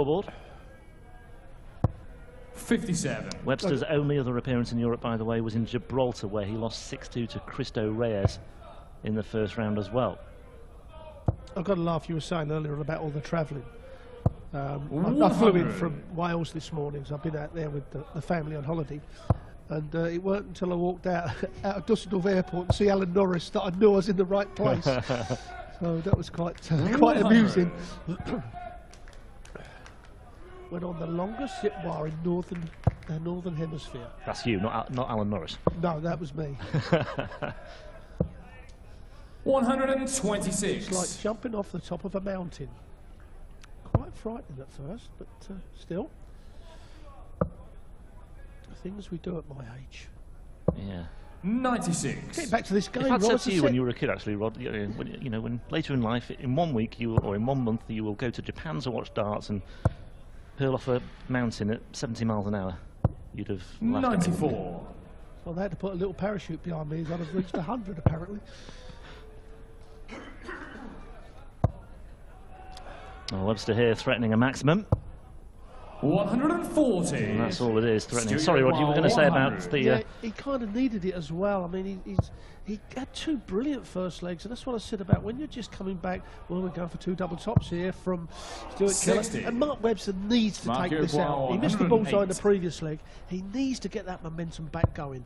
Board. 57. Webster's only other appearance in Europe, by the way, was in Gibraltar, where he lost 6-2 to Cristo Reyes in the first round as well. I've got to laugh, you were saying earlier on about all the travelling. I flew in from Wales this morning, so I've been out there with the family on holiday. And it weren't until I walked out of Dusseldorf Airport and see Alan Norris that I knew I was in the right place. So that was quite amusing. Went on the longest zip wire in the northern hemisphere. That's you, not Alan Norris. No, that was me. 126. It's like jumping off the top of a mountain. Quite frightening at first, but still. Things we do at my age. Yeah. 96. Getting back to this game, if I'd Rod, said to you when you were a kid, actually, Rod, when later in life, in 1 week or in 1 month, you will go to Japan to watch darts and hurl off a mountain at 70 miles an hour, you'd have laughed 94. at me. Well, they had to put a little parachute behind me as I'd have reached 100 apparently. Well, Webster here threatening a maximum. 140. And that's all it is, threatening. Sorry, Rod, you were going to say about the... Yeah, he kind of needed it as well. I mean, he had two brilliant first legs, and that's what I said about when you're just coming back, well, we're going for two double tops here from Stuart Kellett. And Mark Webster needs to take this out. He missed the bullseye in the previous leg. He needs to get that momentum back going.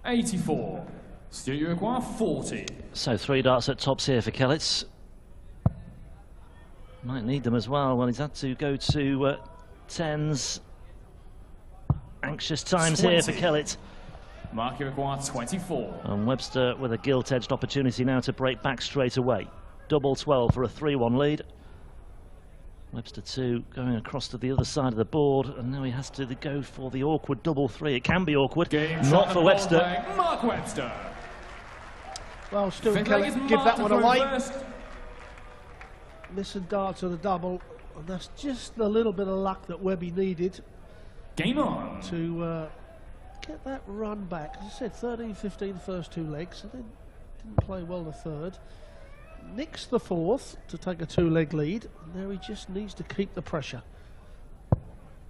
$84. Still you require 40. So 3 darts at tops here for Kellett. Might need them as well. Well, he's had to go to 10s. Anxious times 20. here for Kellett. Mark, you require 24. And Webster with a gilt-edged opportunity now to break back straight away. Double 12 for a 3-1 lead. Webster 2 going across to the other side of the board, and now he has to go for the awkward double 3. It can be awkward, not for Webster. Mark Webster. Well, Stuart Kellett give that one away. Missing darts on the double, and that's just a little bit of luck that Webby needed. Game on. To get that run back. As I said, 13-15 the first 2 legs, and then didn't play well the third. Nicks the fourth to take a 2-leg lead. Now he just needs to keep the pressure.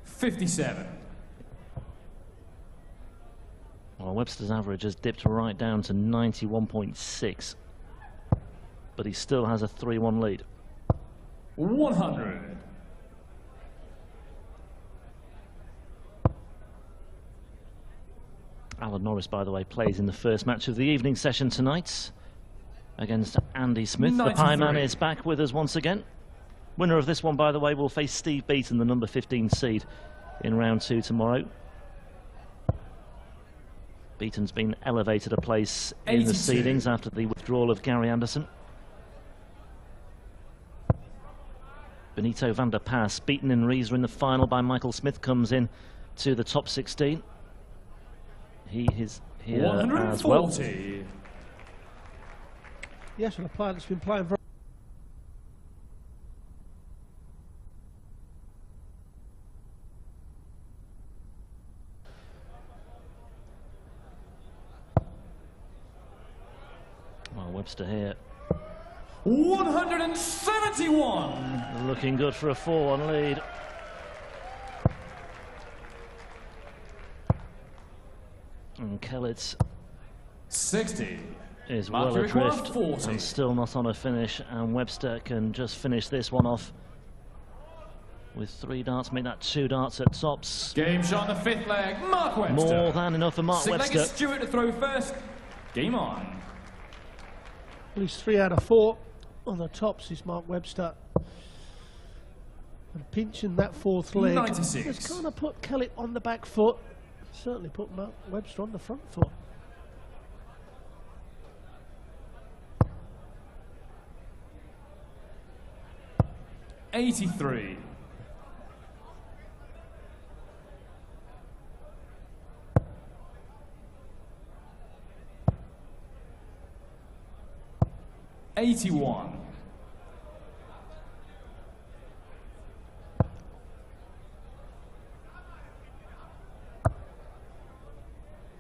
57. Well, Webster's average has dipped right down to 91.6, but he still has a 3-1 lead. 100. Alan Norris, by the way, plays in the first match of the evening session tonight against Andy Smith. 93. The Pie Man is back with us once again. Winner of this one, by the way, will face Steve Beaton, the number 15 seed, in round 2 tomorrow. Beaton's been elevated a place in 82. the seedings after the withdrawal of Gary Anderson. Benito van der Pas, beaten in Riesa in the final by Michael Smith, comes in to the top 16. He is here as well. Yes, and a player that's been playing very well. Webster here 171. looking good for a 4-1 lead. And Kellett 60. is Mark, well you require adrift 40. and still not on a finish, and Webster can just finish this one off with 3 darts, make that 2 darts at tops. Game shot on the 5th leg. Mark Webster. More than enough for Mark Webster. Stuart to throw first. Game on. at least 3 out of 4 on the tops is Mark Webster. And pinching that 4th leg. 96. It's kind of put Kellett on the back foot. Certainly put Mark Webster on the front foot. $83. $81.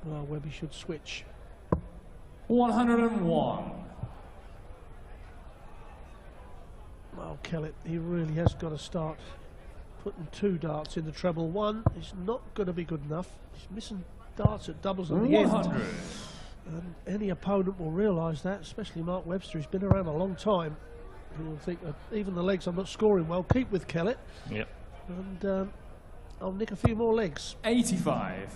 Well, Webby should switch. 101. Well, Kellett, he really has got to start putting 2 darts in the treble. 1 is not going to be good enough. He's missing darts at doubles on the 100. end. And any opponent will realise that, especially M.Webster. He's been around a long time. He'll think that even the legs I'm not scoring well. Keep with Kellett. Yep. And I'll nick a few more legs. 85.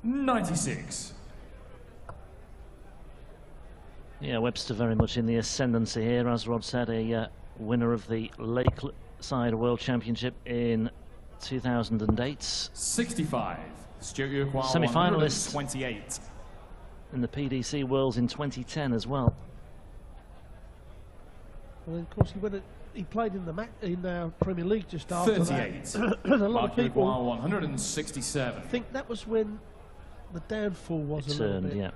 $96. Yeah, Webster very much in the ascendancy here, as Rod said, a winner of the Lakeside World Championship in 2008. 65. Semi-finalist 28. in the PDC Worlds in 2010 as well. And then, of course, he played in the Premier League just after 38. that. And a lot of people 167. think that was when the downfall was It a little turned, bit. yeah.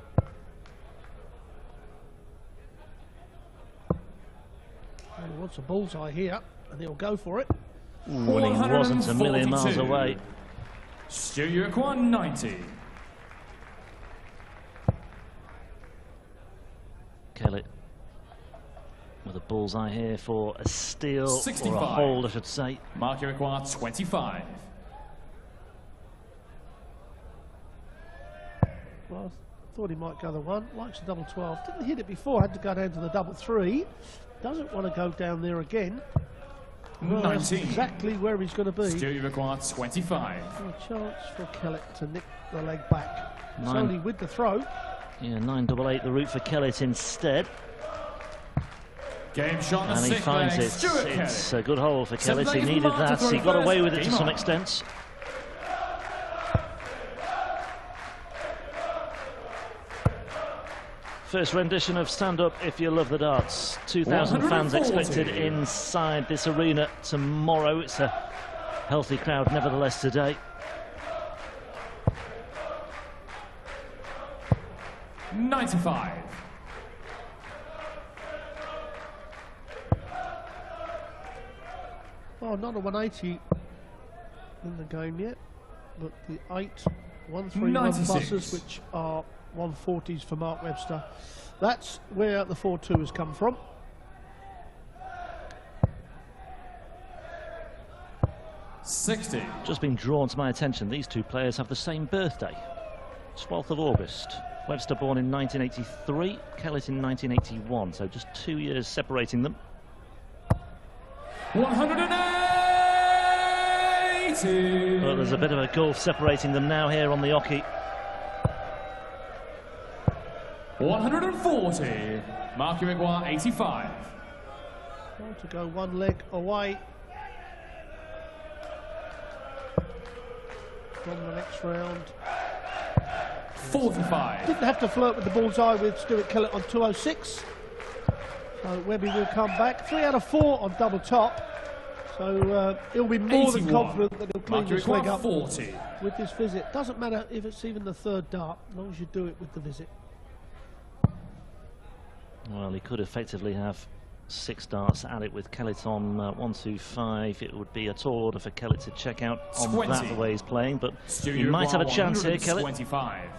And he wants a bullseye here, and he'll go for it. Ooh, and he wasn't a million miles 442. away. Studio Equine 90. Kellett with a bullseye here for a steal, 65. or a hold, I should say. Mark Equine 25. Well, I thought he might go the 1. Likes the double 12. Didn't hit it before. Had to go down to the double 3. Doesn't want to go down there again. Well, that's 19. exactly where he's going to be. Studio Equine 25. A chance for Kellett to nick the leg back. It's 9. only with the throw. Yeah, 988 the route for Kellett instead. Game shot on the And he 6th finds leg. it. Stuart It's Kellett. a good hole for 7 Kellett. He legs needed marked to that. throw He got first. away with it to Game some on. extent. First rendition of Stand Up If You Love the Darts. 2,000 fans 140. expected inside this arena tomorrow. It's a healthy crowd nevertheless today. 95. Oh, not a 180 in the game yet, but the 8 131 96. buses, which are 140s for M.Webster. That's where the 4-2 has come from. $60. Just been drawn to my attention, these two players have the same birthday, 12th of August. Webster born in 1983, Kellett in 1981, so just 2 years separating them. 180. Well, there's a bit of a gulf separating them now here on the Oki. 140. Mark Uruguay 85. Trying to go 1 leg away from the next round. 45. Didn't have to flirt with the bullseye with Stuart Kellett on 206. So Webby will come back. 3 out of 4 on double top. So he'll be more than 81. confident that he'll clean Mark this leg Uruguay up 40. with this visit. Doesn't matter if it's even the 3rd dart, as long as you do it with the visit. Well, he could effectively have 6 darts at it with Kellett on 125. It would be a tall order for Kellett to check out on 20. that the way he's playing, but Studio he might have a Uruguay chance here, Kellett. 125.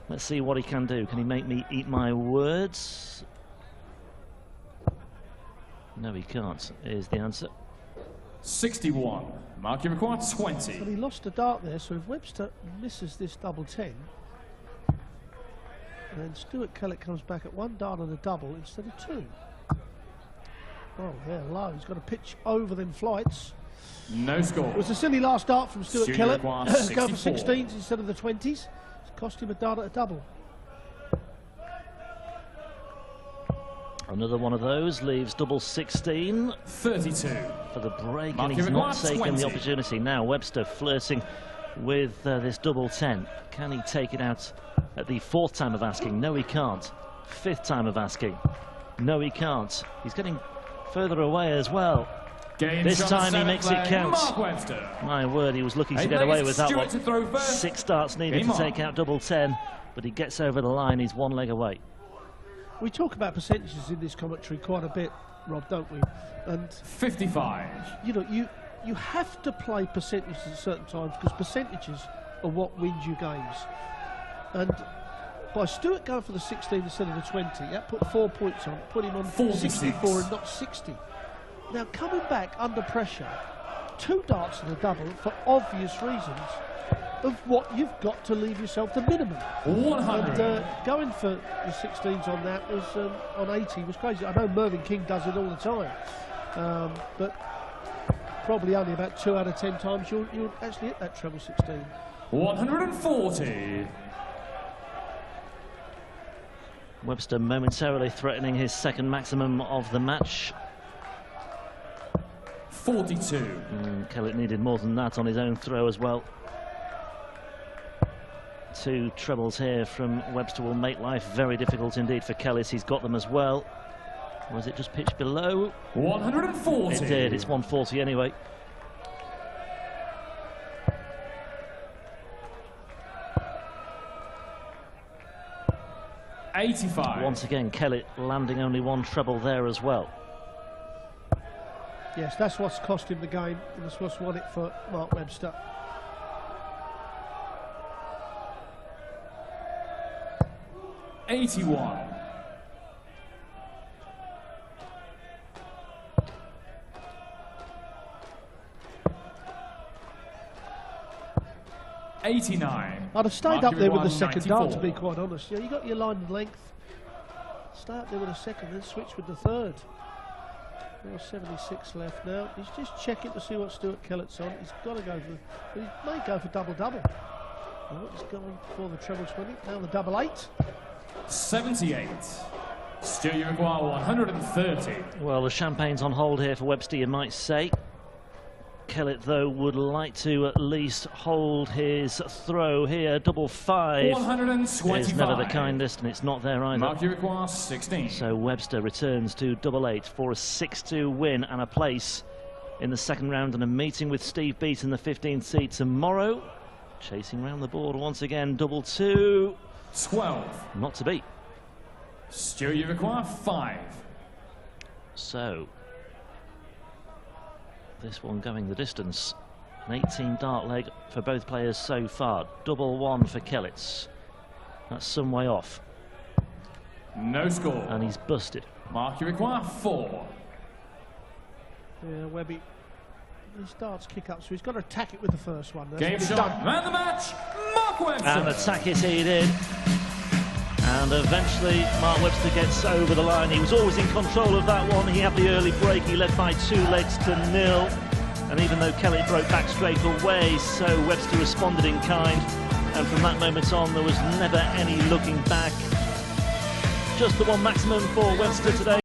Let's see what he can do. Can he make me eat my words? No, he can't, is the answer. 61. Mark Uruguay 20. But he lost a dart there, so if Webster misses this double 10, then Stuart Kellett comes back at 1 dart and a double instead of 2. Oh, yeah, low. He's got to pitch over them flights. No score. It was a silly last dart from Stuart Studio Kellett. Equine Go for 64. 16s instead of the 20s. It's cost him a dart at a double. Another one of those leaves double 16 32. for the break, Mark and he's not Uruguay taken 20. the opportunity. Now Webster flirting with this double 10. Can he take it out at the 4th time of asking? No, he can't. 5th time of asking? No, he can't. He's getting further away as well. Game This shot time he 7th makes it leg. count. Mark Webster. My word, he was looking to 8 get away legs, with that Stuart one. to throw first. 6 darts needed Game to take on. out double 10, but he gets over the line. He's 1 leg away. We talk about percentages in this commentary quite a bit, Rob, don't we? And 55. you know, you have to play percentages at certain times, because percentages are what wins you games. And by Stewart going for the 16 instead of the 20, that put 4 points on, put him on 64 and not 60. Now, coming back under pressure, 2 darts and a double for obvious reasons of what you've got to leave yourself the minimum. 100. And going for the 16s on that was on 80 was crazy. I know Mervyn King does it all the time, but probably only about 2 out of 10 times you'll actually hit that treble 16. 140. Webster momentarily threatening his second maximum of the match. 42. Kellett needed more than that on his own throw as well. 2 trebles here from Webster will make life very difficult indeed for Kellett. He's got them as well. Or was it just pitched below? 140. It did. It's 140 anyway. $85. Once again, Kellett landing only 1 treble there as well. Yes, that's what's cost him the game, and that's what's won it for Mark Webster. $81. $89. I'd have stayed Mark up there with the Uruguay, second dart, to 94. be quite honest. Yeah, you got your line and length. Stay up there with a second, then switch with the third. There are 76 left now. He's just checking to see what Stuart Kellett's on. He's got to go for, but he may go for double-double. He's going for the treble 20. Now the double 8. 78. Still Uruguay 130. Well, the champagne's on hold here for Webster, you might say. Kellett, though, would like to at least hold his throw here. Double 5 125. is never the kindest, and it's not there either. Mark Uruguay 16. So Webster returns to double 8 for a 6-2 win and a place in the second round, and a meeting with Steve Beat in the 15th seed tomorrow. Chasing round the board once again, double 2. 12. Not to beat. Still Uruguay 5. So this one going the distance. An 18 dart leg for both players so far. Double 1 for Kellett. That's some way off. No score. And he's busted. Mark Uruguay 4. Yeah, Webby. His darts kick up, so he's got to attack it with the first one. That's Game what he's shot. done. Man the match. Mark Webster. And attack it he did. And eventually Mark Webster gets over the line. He was always in control of that one. He had the early break. He led by 2 legs to 0. And even though Kellett broke back straight away, so Webster responded in kind. And from that moment on, there was never any looking back. Just the 1 maximum for Webster today.